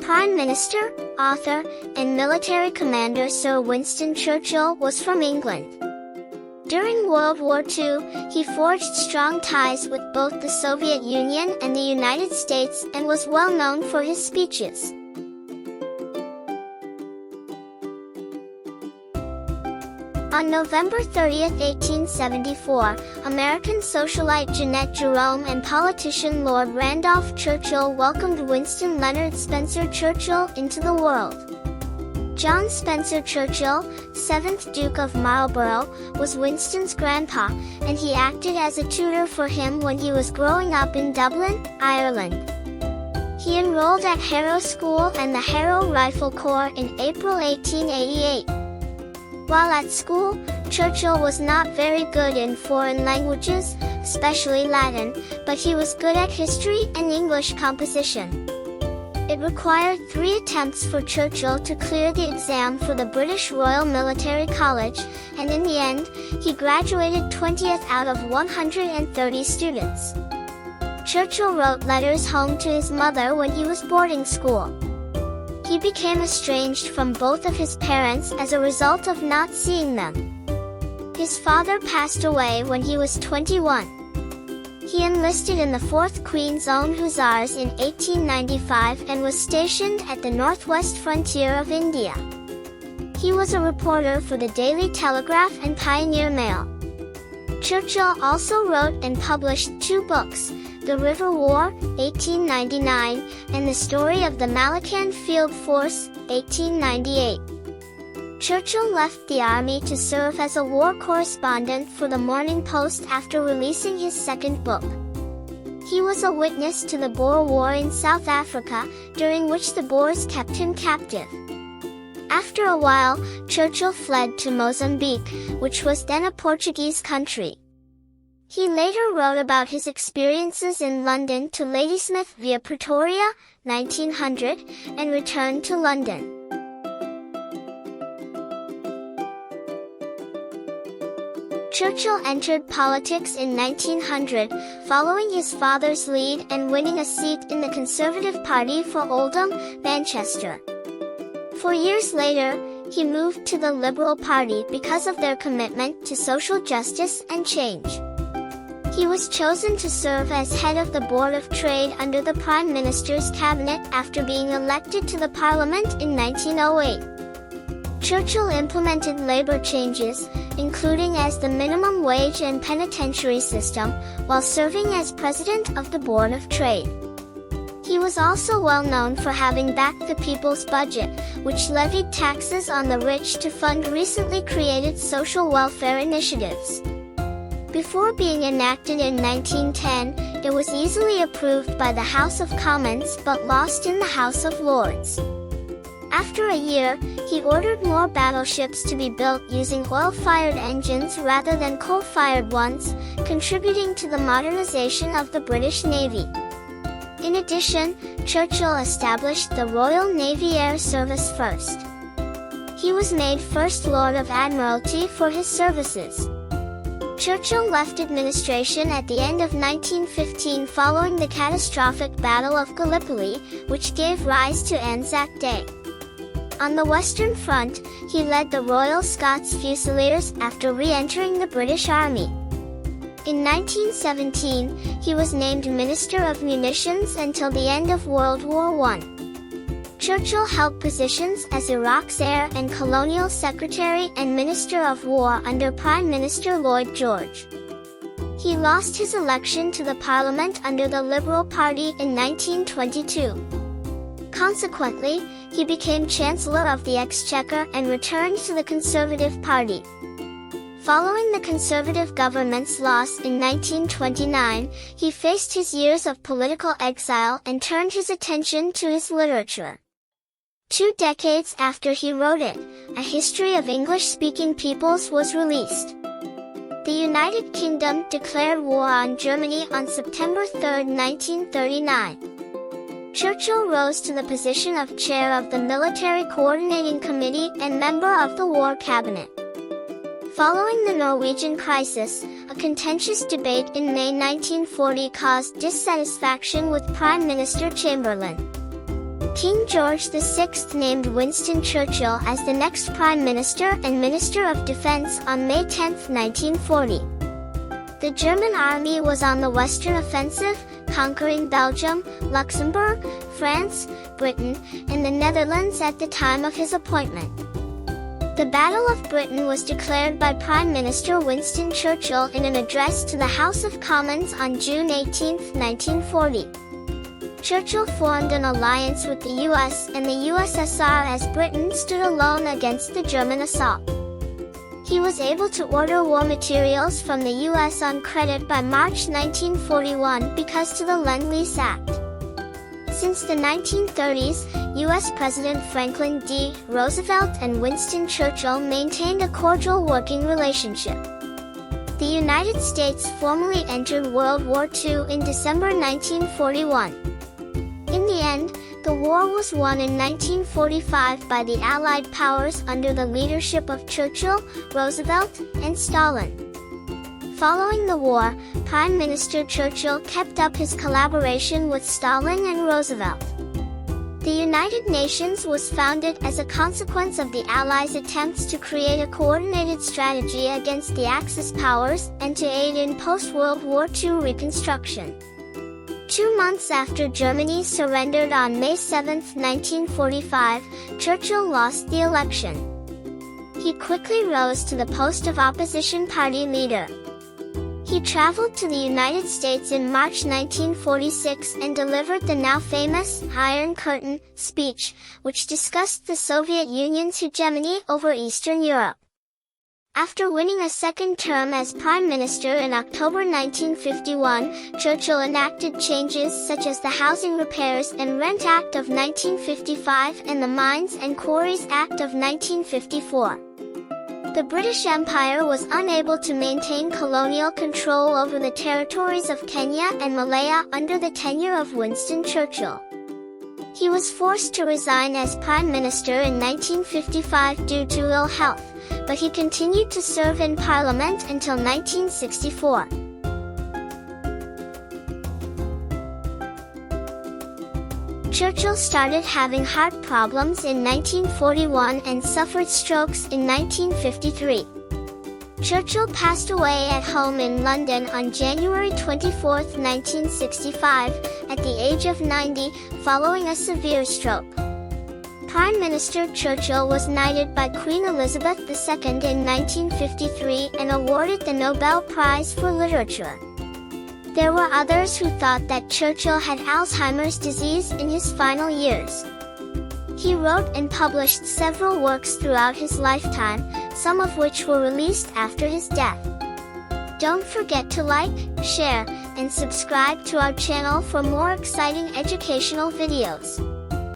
Prime Minister, author, and military commander Sir Winston Churchill was from England. During World War II, he forged strong ties with both the Soviet Union and the United States and was well known for his speeches. On November 30, 1874, American socialite Jeanette Jerome and politician Lord Randolph Churchill welcomed Winston Leonard Spencer Churchill into the world. John Spencer Churchill, 7th Duke of Marlborough, was Winston's grandpa, and he acted as a tutor for him when he was growing up in Dublin, Ireland. He enrolled at Harrow School and the Harrow Rifle Corps in April 1888. While at school, Churchill was not very good in foreign languages, especially Latin, but he was good at history and English composition. It required 3 attempts for Churchill to clear the exam for the British Royal Military College, and in the end, he graduated 20th out of 130 students. Churchill wrote letters home to his mother when he was boarding school. He became estranged from both of his parents as a result of not seeing them. His father passed away when he was 21. He enlisted in the 4th Queen's Own Hussars in 1895 and was stationed at the northwest frontier of India. He was a reporter for the Daily Telegraph and Pioneer Mail. Churchill also wrote and published 2 books, The River War, 1899, and The Story of the Malacan Field Force, 1898. Churchill left the army to serve as a war correspondent for the Morning Post after releasing his 2nd book. He was a witness to the Boer War in South Africa, during which the Boers kept him captive. After a while, Churchill fled to Mozambique, which was then a Portuguese country. He later wrote about his experiences in London to Ladysmith via Pretoria, 1900, and returned to London. Churchill entered politics in 1900, following his father's lead and winning a seat in the Conservative Party for Oldham, Manchester. 4 years later, he moved to the Liberal Party because of their commitment to social justice and change. He was chosen to serve as head of the Board of Trade under the Prime Minister's cabinet after being elected to the Parliament in 1908. Churchill implemented labor changes, including as the minimum wage and penitentiary system, while serving as president of the Board of Trade. He was also well known for having backed the People's Budget, which levied taxes on the rich to fund recently created social welfare initiatives. Before being enacted in 1910, it was easily approved by the House of Commons but lost in the House of Lords. After a year, he ordered more battleships to be built using oil-fired engines rather than coal-fired ones, contributing to the modernization of the British Navy. In addition, Churchill established the Royal Navy Air Service first. He was made First Lord of Admiralty for his services. Churchill left administration at the end of 1915 following the catastrophic Battle of Gallipoli, which gave rise to Anzac Day. On the Western Front, he led the Royal Scots Fusiliers after re-entering the British Army. In 1917, he was named Minister of Munitions until the end of World War I. Churchill held positions as Iraq's Air and Colonial Secretary and Minister of War under Prime Minister Lloyd George. He lost his election to the Parliament under the Liberal Party in 1922. Consequently, he became Chancellor of the Exchequer and returned to the Conservative Party. Following the Conservative government's loss in 1929, he faced his years of political exile and turned his attention to his literature. 2 decades after he wrote it, A History of English-Speaking Peoples was released. The United Kingdom declared war on Germany on September 3, 1939. Churchill rose to the position of chair of the Military Coordinating Committee and member of the War Cabinet. Following the Norwegian crisis, a contentious debate in May 1940 caused dissatisfaction with Prime Minister Chamberlain. King George VI named Winston Churchill as the next Prime Minister and Minister of Defense on May 10, 1940. The German army was on the Western Offensive, conquering Belgium, Luxembourg, France, Britain, and the Netherlands at the time of his appointment. The Battle of Britain was declared by Prime Minister Winston Churchill in an address to the House of Commons on June 18, 1940. Churchill formed an alliance with the US and the USSR as Britain stood alone against the German assault. He was able to order war materials from the US on credit by March 1941 because to the Lend-Lease Act. Since the 1930s, U.S. President Franklin D. Roosevelt and Winston Churchill maintained a cordial working relationship. The United States formally entered World War II in December 1941. In the end, the war was won in 1945 by the Allied powers under the leadership of Churchill, Roosevelt, and Stalin. Following the war, Prime Minister Churchill kept up his collaboration with Stalin and Roosevelt. The United Nations was founded as a consequence of the Allies' attempts to create a coordinated strategy against the Axis powers and to aid in post-World War II reconstruction. 2 months after Germany surrendered on May 7, 1945, Churchill lost the election. He quickly rose to the post of opposition party leader. He traveled to the United States in March 1946 and delivered the now famous Iron Curtain speech, which discussed the Soviet Union's hegemony over Eastern Europe. After winning a second term as Prime Minister in October 1951, Churchill enacted changes such as the Housing Repairs and Rent Act of 1955 and the Mines and Quarries Act of 1954. The British Empire was unable to maintain colonial control over the territories of Kenya and Malaya under the tenure of Winston Churchill. He was forced to resign as Prime Minister in 1955 due to ill health, but he continued to serve in Parliament until 1964. Churchill started having heart problems in 1941 and suffered strokes in 1953. Churchill passed away at home in London on January 24, 1965, at the age of 90, following a severe stroke. Prime Minister Churchill was knighted by Queen Elizabeth II in 1953 and awarded the Nobel Prize for Literature. There were others who thought that Churchill had Alzheimer's disease in his final years. He wrote and published several works throughout his lifetime, some of which were released after his death. Don't forget to like, share, and subscribe to our channel for more exciting educational videos.